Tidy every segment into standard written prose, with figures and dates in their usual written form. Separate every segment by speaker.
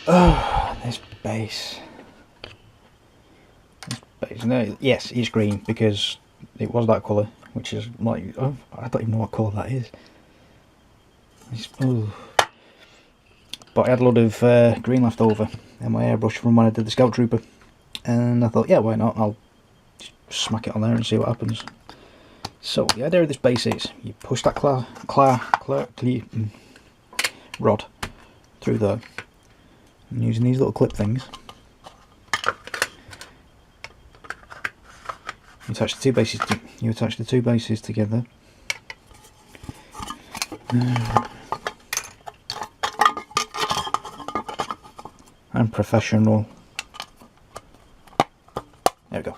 Speaker 1: Oh, this bass. No, yes, it's green because it was that colour, which is like, oh, I don't even know what colour that is. But I had a lot of green left over in my airbrush from when I did the Scout Trooper, and I thought, yeah, why not? I'll just smack it on there and see what happens. So the idea of this base is you push that rod through there, and using these little clip things, you attach the two bases together. And professional. There we go.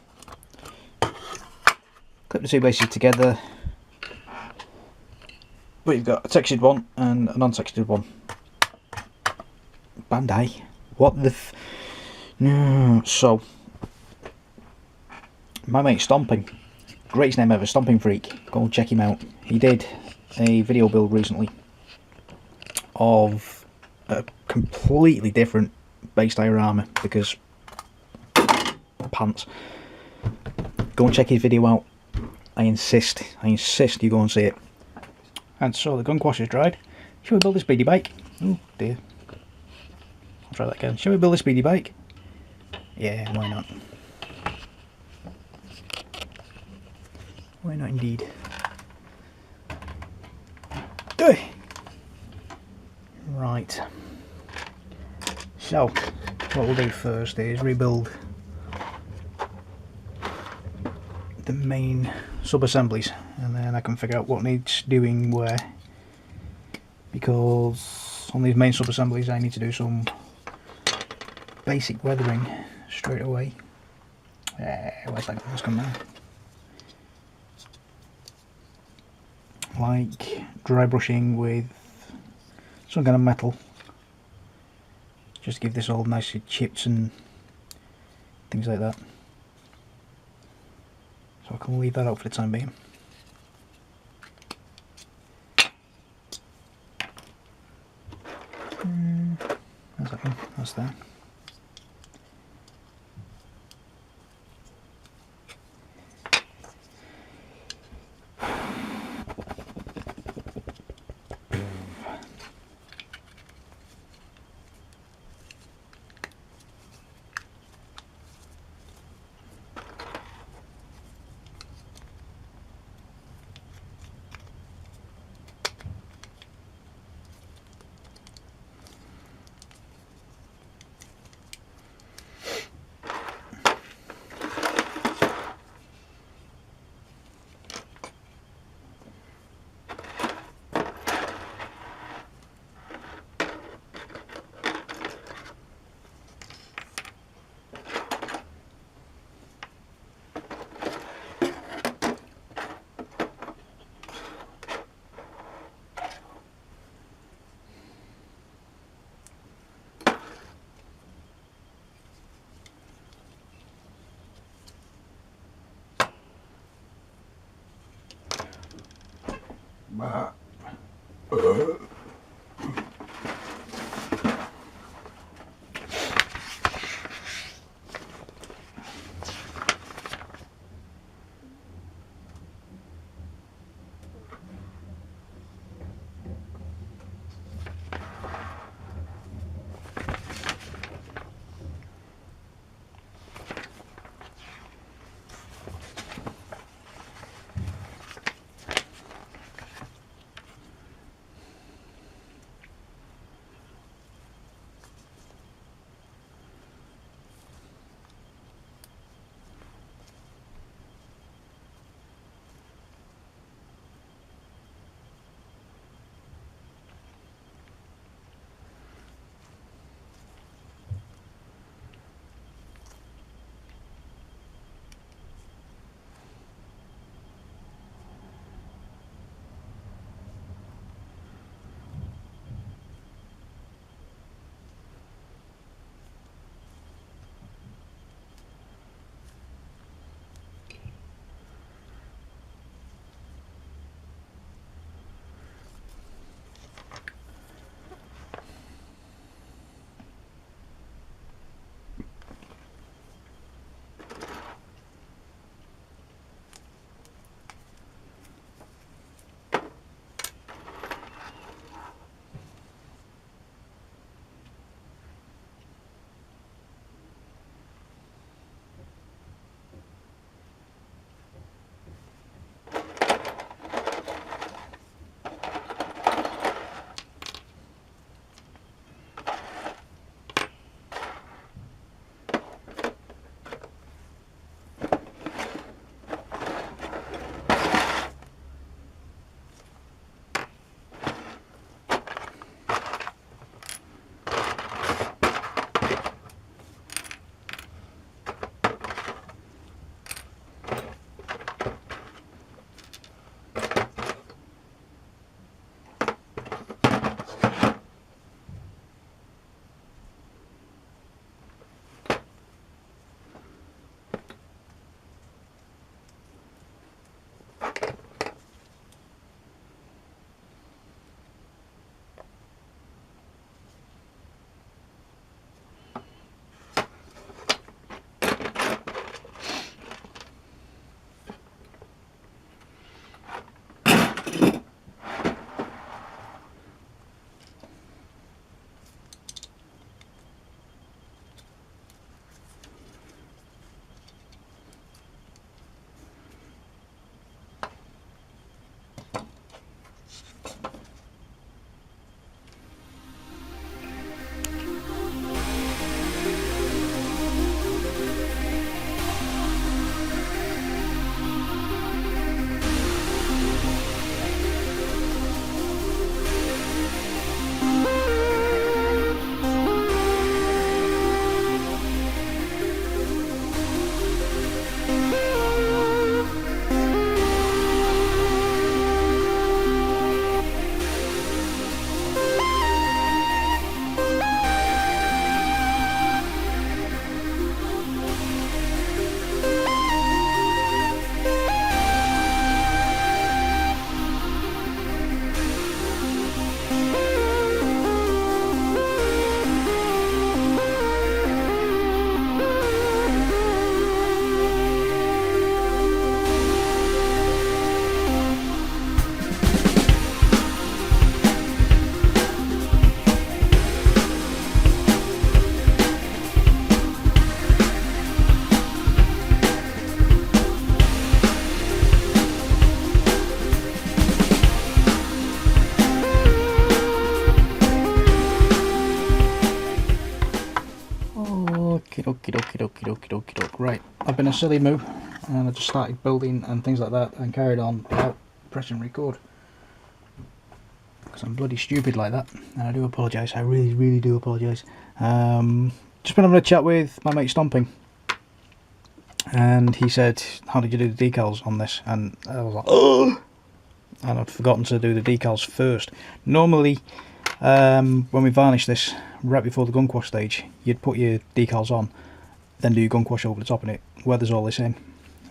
Speaker 1: Clip the two bases together, but you've got a textured one and a non-textured one. Bandai. What the f... No. So, my mate Stomping, greatest name ever, Stomping Freak, go and check him out. He did a video build recently of a completely different base diorama because pants. Go and check his video out. I insist you go and see it. And so the gun quash is dried. Shall we build a speedy bike? Oh dear. I'll try that again. Shall we build a speedy bike? Yeah, why not? Why not indeed? Right. So, what we'll do first is rebuild the main sub-assemblies, and then I can figure out what needs doing where, because on these main sub-assemblies I need to do some basic weathering straight away. Where's that going to come now? Like dry brushing with some kind of metal, just to give this all nicely chips and things like that. So I can leave that out for the time being. That's that one, that's that. Okie dokie doke. Right, I've been a silly moo, and I just started building and things like that, and carried on without pressing record. Because I'm bloody stupid like that, and I do apologise. I really, really do apologise. Just been having a chat with my mate Stomping, and he said, "How did you do the decals on this?" And I was like, "Oh!" And I'd forgotten to do the decals first. Normally, when we varnish this right before the gun quash stage, you'd put your decals on, then do your gun quash over the top, and it weathers all this in.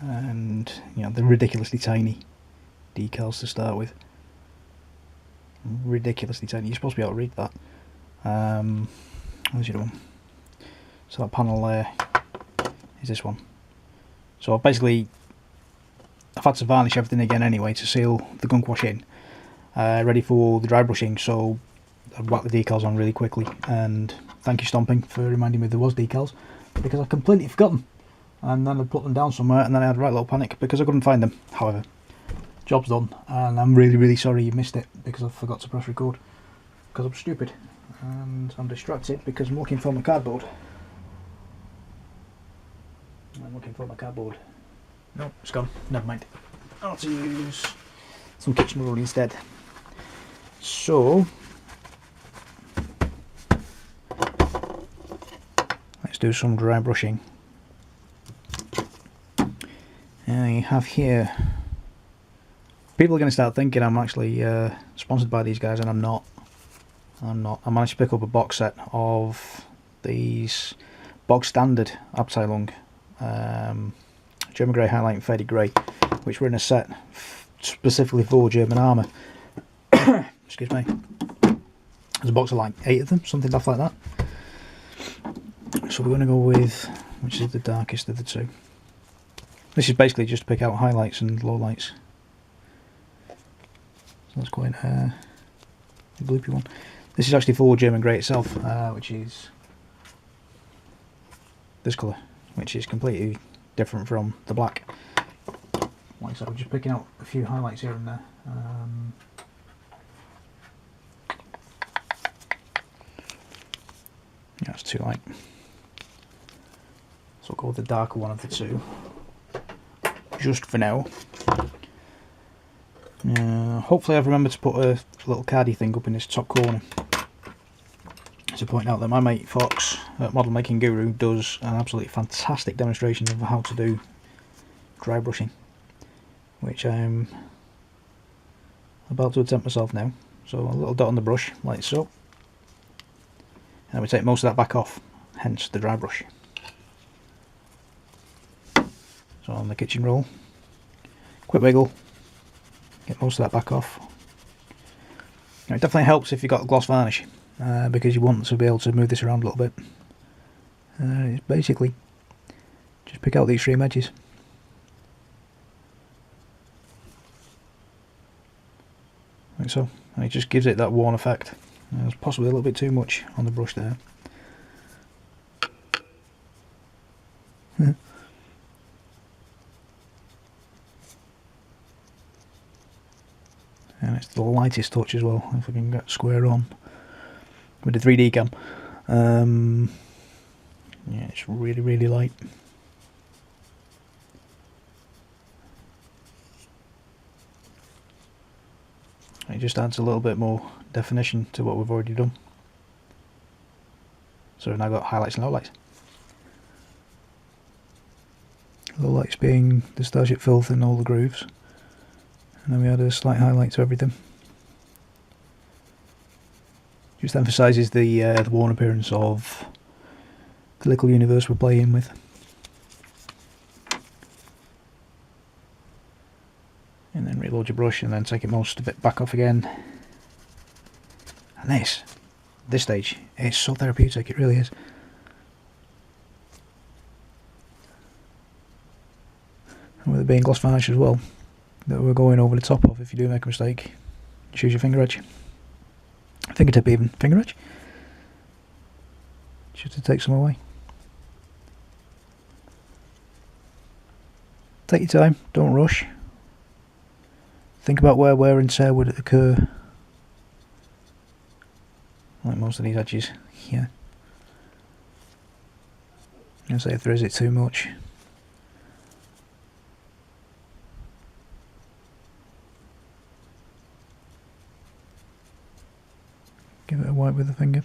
Speaker 1: And you know, they're ridiculously tiny decals to start with. Ridiculously tiny. You're supposed to be able to read that. Where's your one? So that panel there is this one. So basically, I've had to varnish everything again anyway to seal the gun quash in, ready for the dry brushing. So I whacked the decals on really quickly, and thank you Stomping for reminding me there was decals, because I completely forgotten, and then I put them down somewhere, and then I had a right little panic because I couldn't find them. However, job's done, and I'm really, really sorry you missed it because I forgot to press record because I'm stupid and I'm distracted because I'm looking for my cardboard. No, it's gone. Never mind. I'll have to use some kitchen roll instead. So let's do some dry brushing. I have here. People are going to start thinking I'm actually sponsored by these guys, and I'm not. I'm not. I managed to pick up a box set of these bog standard Abteilung German grey highlight and faded grey, which were in a set specifically for German armour. Excuse me. There's a box of like 8 of them, something daft like that. So we're going to go with, which is the darkest of the two. This is basically just to pick out highlights and lowlights. So that's quite a gloopy one. This is actually for German grey itself, which is this colour, which is completely different from the black. Like I said, we're just picking out a few highlights here and there. Yeah, it's too light. So I'll go with the darker one of the two, just for now. Hopefully I've remembered to put a little cardy thing up in this top corner to point out that my mate Fox at Model Making Guru does an absolutely fantastic demonstration of how to do dry brushing, which I'm about to attempt myself now. So a little dot on the brush like so, and we take most of that back off, hence the dry brush. So on the kitchen roll, quick wiggle, get most of that back off. Now, it definitely helps if you've got gloss varnish, because you want to be able to move this around a little bit. It's basically just pick out the extreme edges. Like so, and it just gives it that worn effect. There's possibly a little bit too much on the brush there. And it's the lightest touch as well, if I can get square on with the 3D cam. Yeah, it's really, really light. It just adds a little bit more definition to what we've already done. So we've now got highlights and lowlights. Lowlights being the Starship filth in all the grooves. And then we add a slight highlight to everything. Just emphasises the worn appearance of the little universe we're playing with. And then reload your brush and then take it most of it back off again. And this stage, it's so therapeutic, it really is. And with it being gloss varnish as well, that we're going over the top of, if you do make a mistake, choose your finger edge. Fingertip even, finger edge. Just to take some away. Take your time, don't rush. Think about where wear and tear would occur. Like most of these edges here. and say if there is it too much. Give it a wipe with the finger.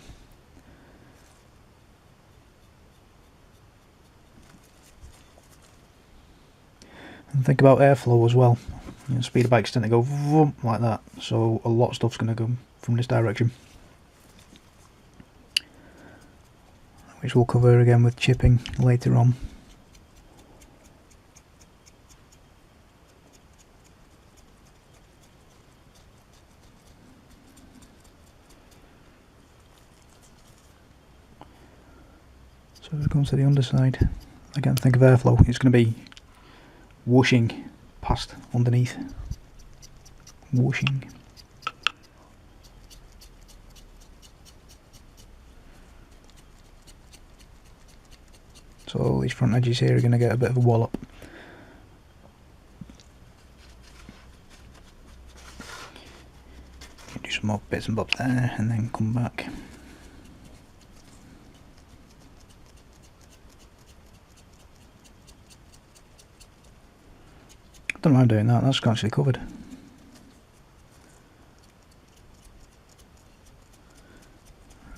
Speaker 1: And think about airflow as well. You know, speeder bikes tend to go vroom, like that, so a lot of stuff's going to come from this direction, which we'll cover again with chipping later on. So we're going to the underside. Again, think of airflow. It's going to be whooshing past underneath. Whooshing. So all these front edges here are going to get a bit of a wallop. Do some more bits and bobs there and then come back. Don't mind doing that, that's actually covered.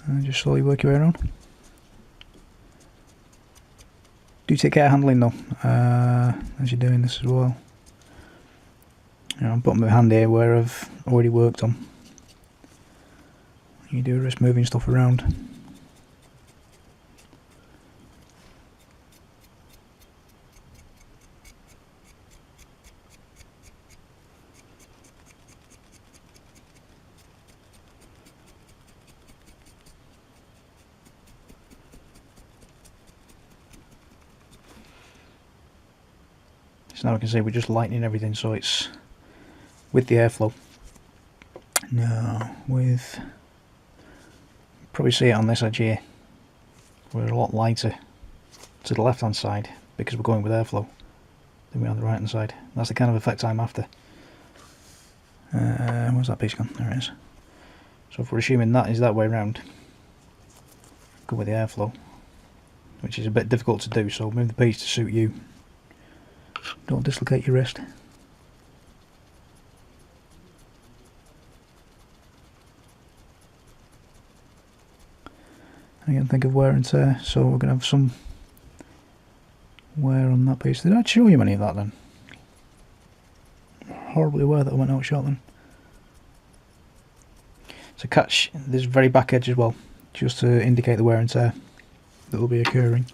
Speaker 1: And just slowly work your way around. Do take care of handling though, as you're doing this as well. You know, I'm putting my hand here where I've already worked on. You do risk moving stuff around. So now we can see we're just lightening everything so it's with the airflow. Now with, probably see it on this edge here, we're a lot lighter to the left hand side because we're going with airflow than we are on the right hand side. That's the kind of effect I'm after. Where's that piece gone? There it is. So if we're assuming that is that way around, go with the airflow, which is a bit difficult to do, so move the piece to suit you. Don't dislocate your wrist. Again, think of wear and tear, so we're going to have some wear on that piece. Did I show you any of that then? Horribly aware that I went out shot then. So catch this very back edge as well, just to indicate the wear and tear that will be occurring.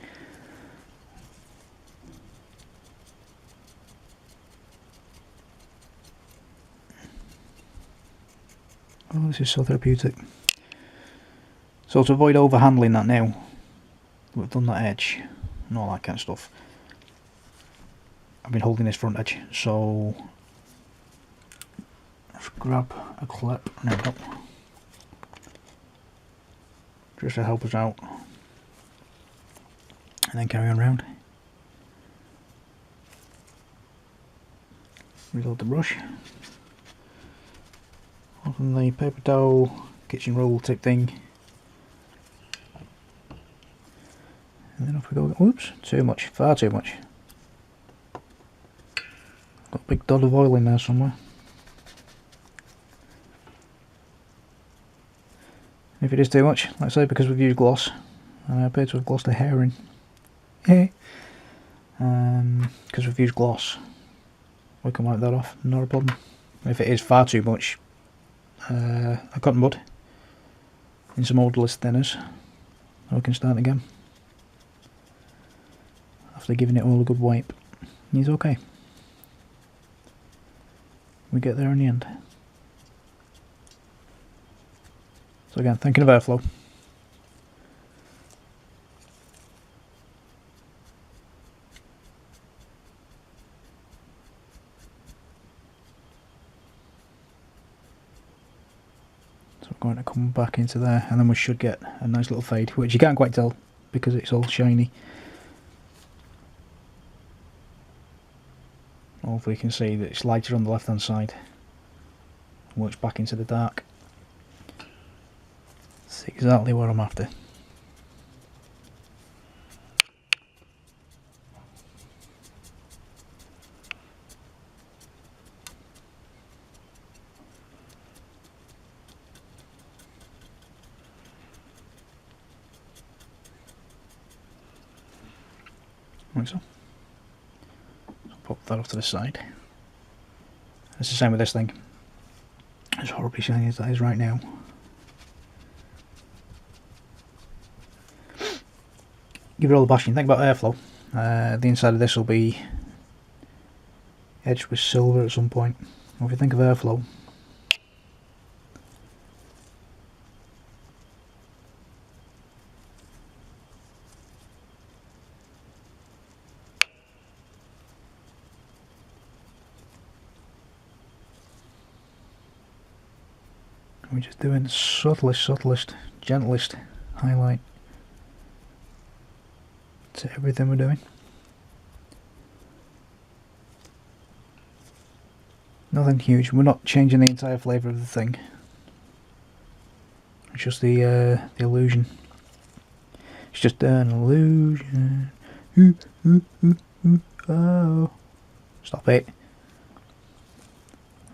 Speaker 1: Oh, this is so therapeutic. So to avoid overhandling that now, we've done that edge and all that kind of stuff. I've been holding this front edge, so let's grab a clip, there we go, just to help us out, and then carry on round. Reload the brush. Open the paper towel, kitchen roll type thing, and then off we go. Whoops, too much, far too much. Got a big dot of oil in there somewhere. If it is too much, like I say, because we've used gloss, I appear to have glossed a hair in. Because we've used gloss, we can wipe that off, not a problem. If it is far too much, a cotton bud in some odorless thinners, and we can start again after giving it all a good wipe. He's okay. We get there in the end. So again, thinking of airflow. Going to come back into there, and then we should get a nice little fade, which you can't quite tell because it's all shiny. Hopefully you can see that it's lighter on the left hand side, works back into the dark. That's exactly what I'm after. like so. So pop that off to the side. It's the same with this thing. As horribly shiny as that is right now. Give it all the bashing. Think about airflow. The inside of this will be edged with silver at some point. Well, if you think of airflow, we're just doing the subtlest, gentlest highlight to everything we're doing. Nothing huge. We're not changing the entire flavour of the thing. It's just the illusion. It's just an illusion. Oh. Stop it.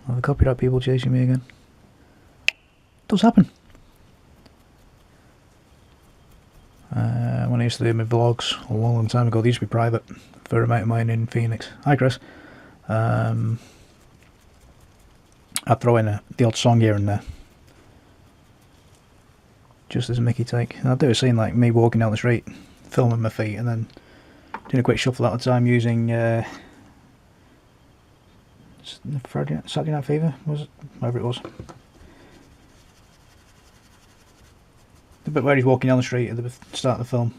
Speaker 1: Oh, the copyright people chasing me again. It does happen. When I used to do my vlogs a long time ago, they used to be private for a mate of mine in Phoenix. Hi Chris. I'd throw in the odd song here and there, just as a Mickey take. And I'd do a scene like me walking down the street, filming my feet, and then doing a quick shuffle at a time using Saturday Night Fever, was it? Whatever it was. The bit where he's walking down the street at the start of the film,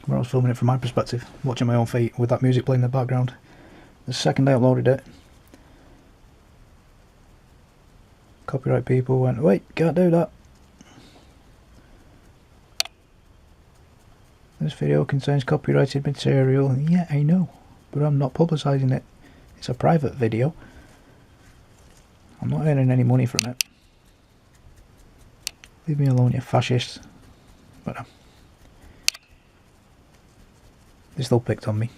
Speaker 1: where I was filming it from my perspective, watching my own feet with that music playing in the background. The second I uploaded it, copyright people went, wait, can't do that. This video contains copyrighted material. Yeah, I know, but I'm not publicising it. It's a private video. I'm not earning any money from it. Leave me alone, you fascists. But they still picked on me.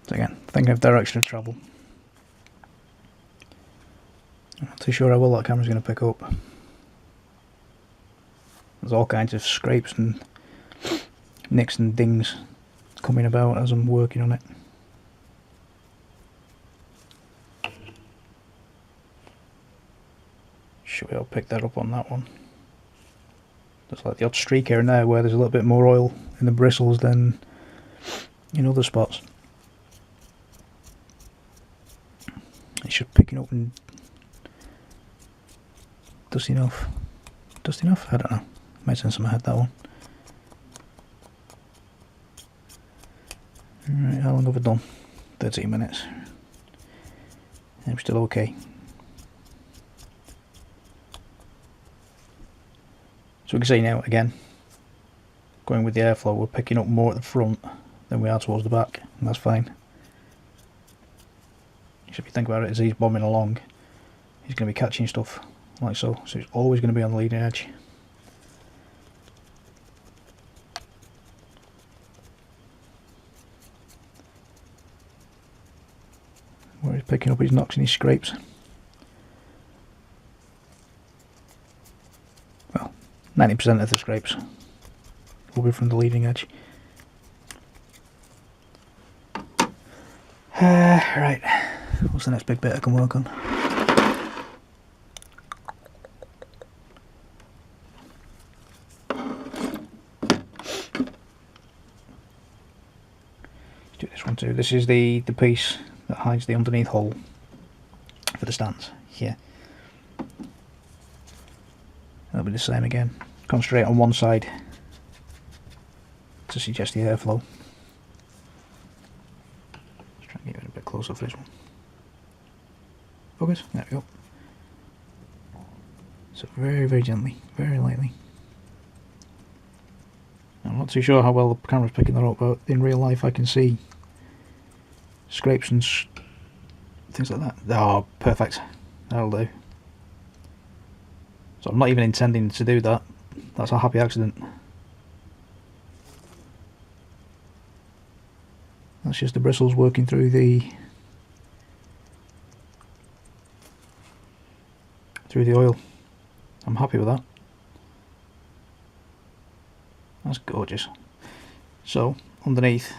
Speaker 1: So again, thinking of direction of travel. I'm not too sure how well that camera's going to pick up. There's all kinds of scrapes and nicks and dings coming about as I'm working on it. Should be able to pick that up on that one. There's like the odd streak here and there where there's a little bit more oil in the bristles than in other spots. It's just picking up and dusting off. Dusting off? I don't know. Made sense in my head, that one. Alright, how long have I done? 13 minutes. I'm still okay. So we can see now, again, going with the airflow, we're picking up more at the front than we are towards the back, and that's fine. So if you think about it, as he's bombing along, he's going to be catching stuff like so, so he's always going to be on the leading edge. Where he's picking up his knocks and his scrapes. Well, 90% of the scrapes will be from the leading edge. Right, what's the next big bit I can work on? Let's do this one too. This is the piece that hides the underneath hole for the stands here. That'll be the same again. Concentrate on one side to suggest the airflow. Let's try and get it a bit closer for this one. Focus, there we go. So very, very gently, very lightly. I'm not too sure how well the camera's picking that up, but in real life I can see scrapes and things like that. Oh, perfect. That'll do. So I'm not even intending to do that. That's a happy accident. That's just the bristles working through the oil. I'm happy with that. That's gorgeous. So underneath,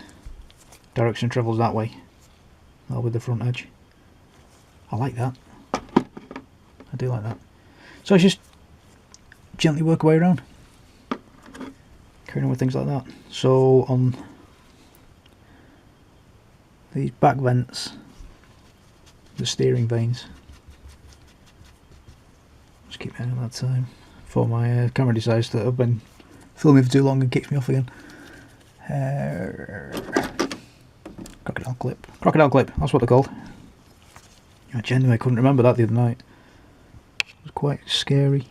Speaker 1: direction of travel's that way. That'll be the front edge. I like that. I do like that. So it's just gently work our way around, carrying on with things like that. So on these back vents, the steering vanes, just keep an eye on that time before my camera decides that I've been filming for too long and kicks me off again. Crocodile clip, that's what they're called. I genuinely couldn't remember that the other night. It was quite scary.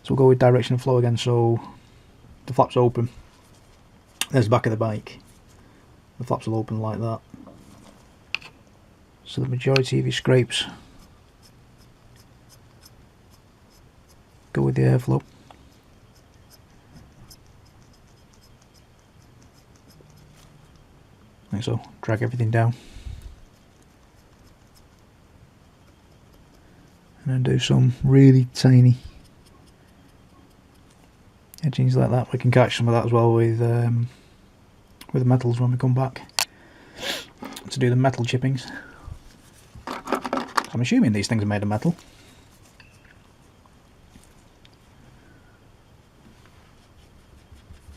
Speaker 1: So we'll go with direction of flow again. So the flaps open, there's the back of the bike, the flaps will open like that, so the majority of your scrapes go with the airflow. Like so, drag everything down and then do some really tiny edgings like that. We can catch some of that as well with the metals when we come back to do the metal chippings. I'm assuming these things are made of metal.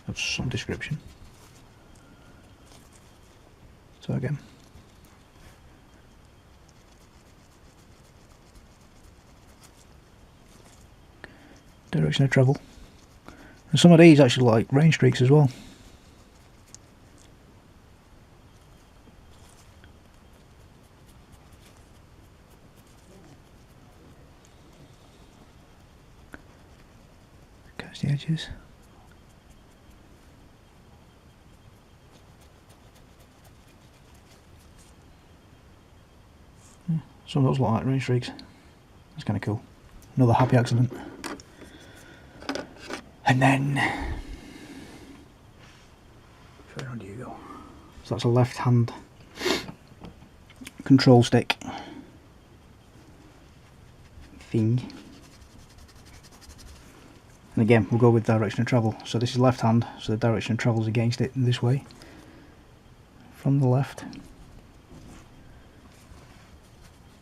Speaker 1: Of some description. So again, direction of travel. And some of these actually like rain streaks as well. Catch the edges. Some of those look like rain streaks. That's kind of cool. Another happy accident. And then, where do you go? So that's a left hand control stick thing. And again, we'll go with direction of travel. So this is left hand, so the direction of travel is against it in this way. From the left.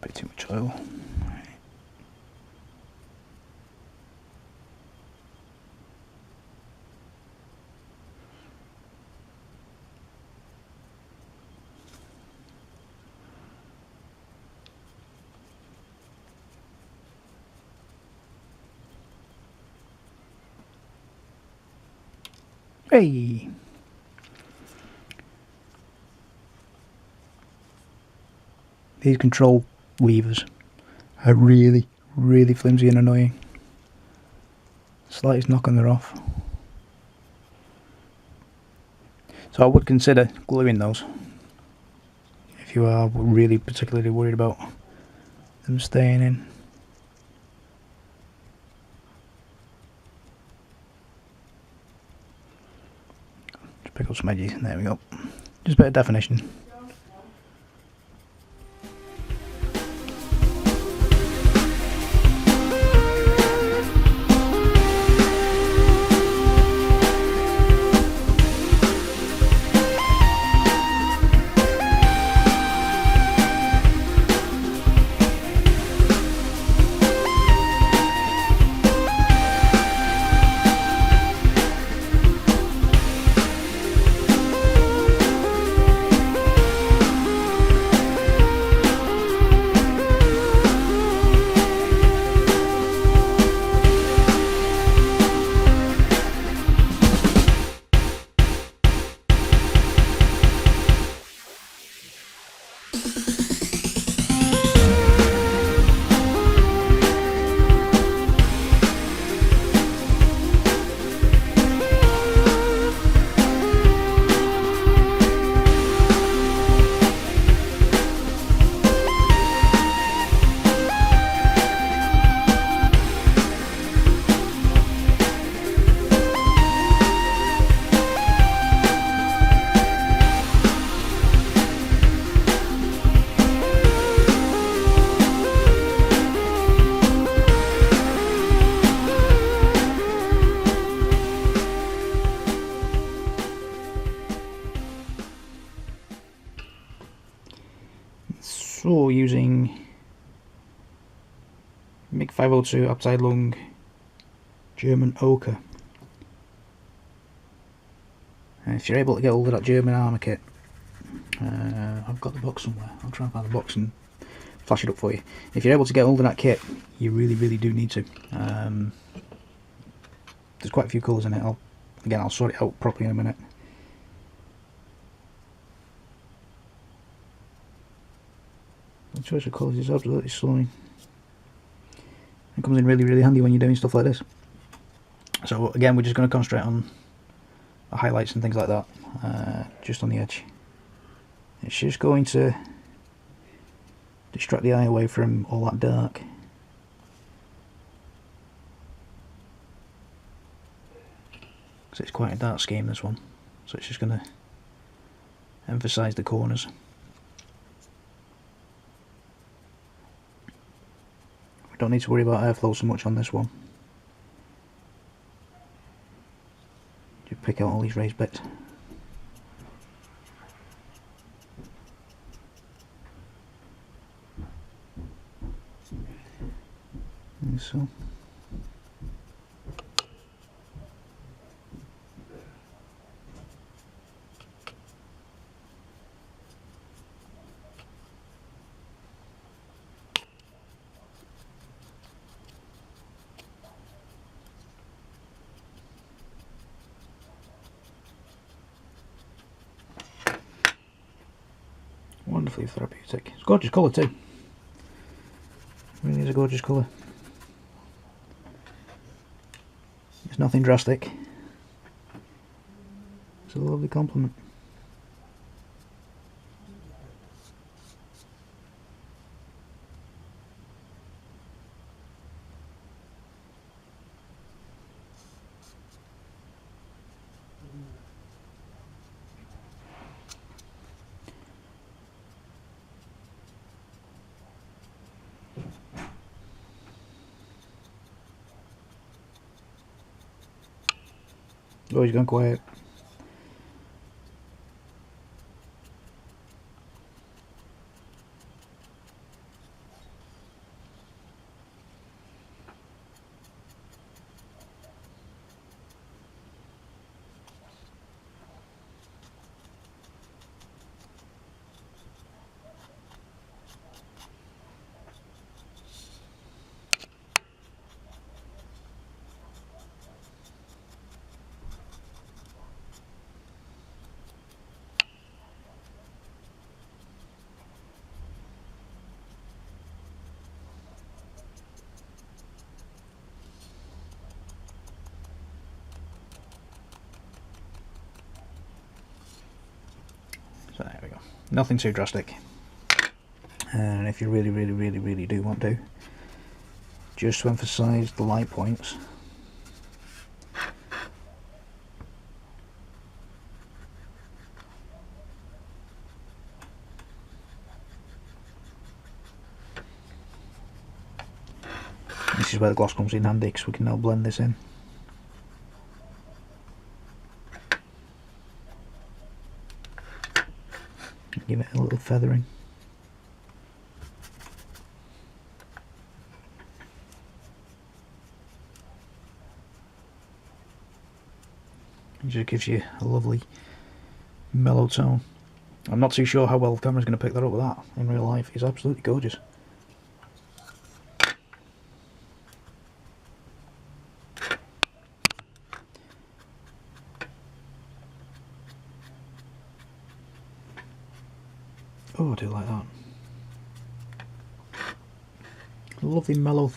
Speaker 1: Bit too much oil. Hey! These control levers are really, really flimsy and annoying. Slightest knock and they're off. So I would consider gluing those if you are really particularly worried about them staying in. Just pick up some edges, there we go. Just a bit of definition. So using Mig 502 Abteilung German Ochre. If you're able to get hold of that German armour kit, I've got the box somewhere. I'll try and find the box and flash it up for you. If you're able to get hold of that kit, you really do need to. There's quite a few colours in it. I'll sort it out properly in a minute. The choice of colours is absolutely stunning. It comes in really handy when you're doing stuff like this. So again, we're just going to concentrate on the highlights and things like that, just on the edge. It's just going to distract the eye away from all that dark. So it's quite a dark scheme, this one, so it's just going to emphasise the corners. We don't need to worry about airflow so much on this one. Just pick out all these raised bits. And so. Wonderfully therapeutic. It's a gorgeous colour too. It really is a gorgeous colour. It's nothing drastic. It's a lovely compliment. Oh, he's gone quiet. So there we go. Nothing too drastic. And if you really do want to, just to emphasise the light points, this is where the gloss comes in handy, because we can now blend this in. Give it a little feathering. It just gives you a lovely mellow tone. I'm not too sure how well the camera's going to pick that up with that in real life. It's absolutely gorgeous. Oh, I do like that. Lovely mellow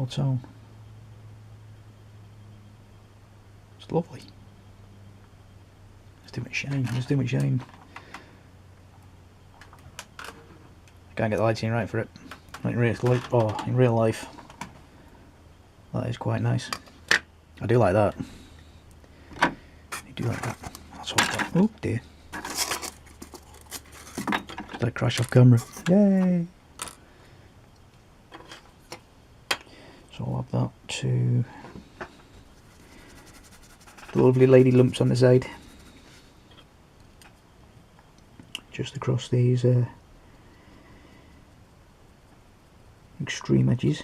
Speaker 1: tone. It's lovely. There's too much shine. There's too much shine. Can't get the lighting right for it. Like in real life, that is quite nice. I do like that. I do like that. That's what. Oh dear. Did I crash off camera? Yay! So I'll have that to the lovely lady lumps on the side, just across these extreme edges.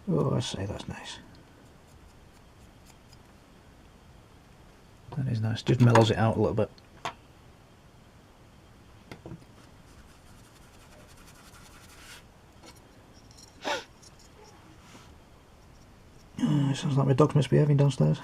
Speaker 1: Oh, I say that's nice. That is nice. Just mellows it out a little bit. Sounds like my dog's misbehaving downstairs.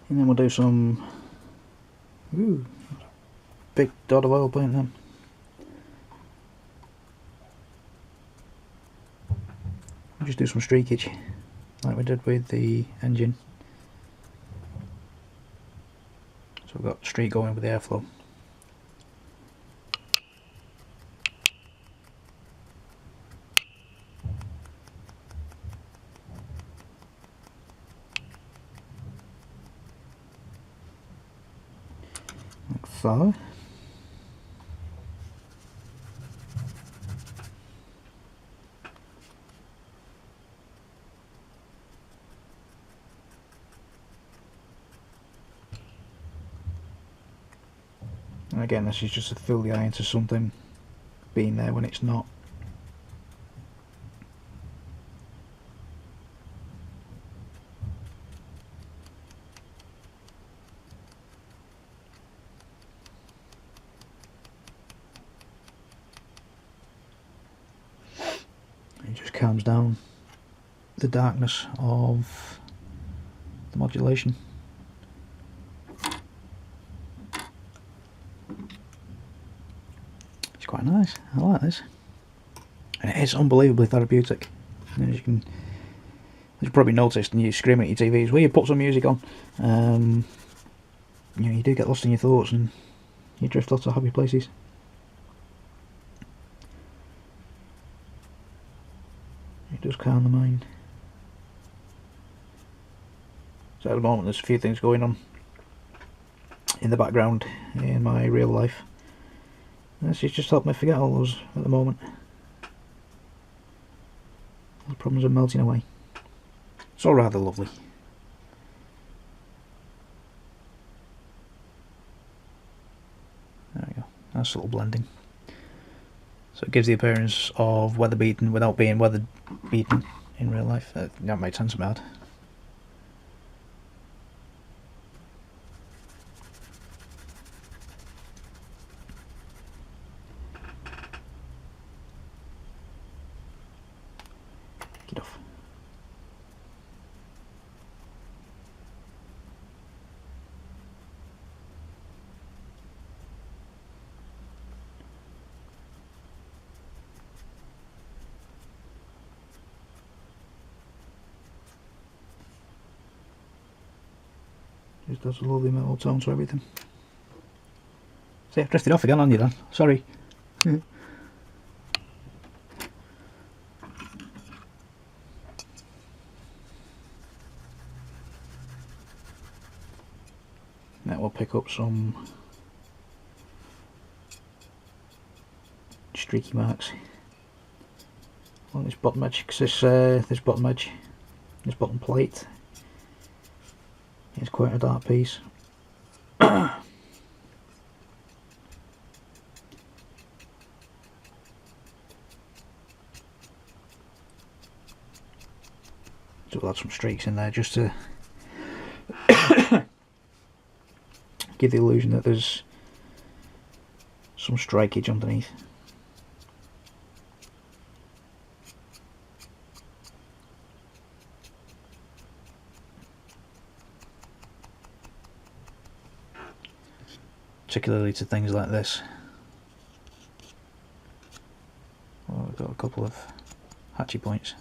Speaker 1: And then we'll do some big dot of oil paint then. We'll just do some streakage like we did with the engine. So we've got streak going with the airflow. Like so. And again, this is just to fill the eye into something being there when it's not. It just calms down the darkness of the modulation. It's quite nice. I like this, and it is unbelievably therapeutic. As you probably noticed, and you're screaming at your TVs, where you put some music on, you know, you do get lost in your thoughts and you drift off to happy places. It does calm the mind. So at the moment there's a few things going on in the background in my real life. This has just helped me forget all those at the moment. The problems are melting away. It's all rather lovely. There we go. Nice little blending. So it gives the appearance of weather beaten without being weather beaten in real life. That made sense about. Get off. Just does a lovely metal tone to everything. See, I've drifted off again on you then. Sorry. Now we'll pick up some streaky marks on this bottom edge, because this bottom edge, this bottom plate is quite a dark piece. So we'll add some streaks in there just to give the illusion that there's some strikeage underneath. Particularly to things like this. Well, we've got a couple of hatchy points.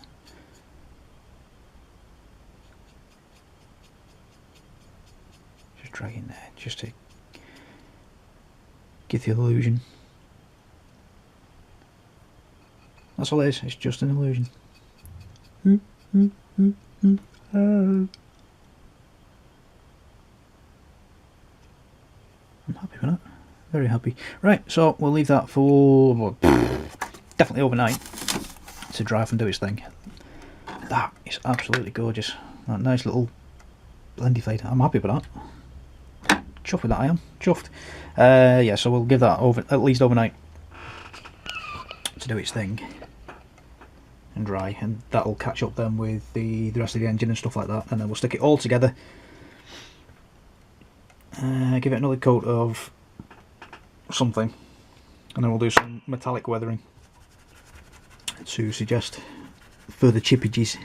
Speaker 1: Just dragging there, just to give the illusion. That's all it is, it's just an illusion. I'm happy with that. Very happy. Right, so we'll leave that for well, definitely overnight to dry off and do its thing. That is absolutely gorgeous. That nice little blendy fade. I'm happy with that. Chuffed with that, I am. Chuffed. Yeah, so we'll give that over at least overnight to do its thing and dry, and that'll catch up then with the rest of the engine and stuff like that, and then we'll stick it all together. Give it another coat of something, and then we'll do some metallic weathering to suggest further chippages.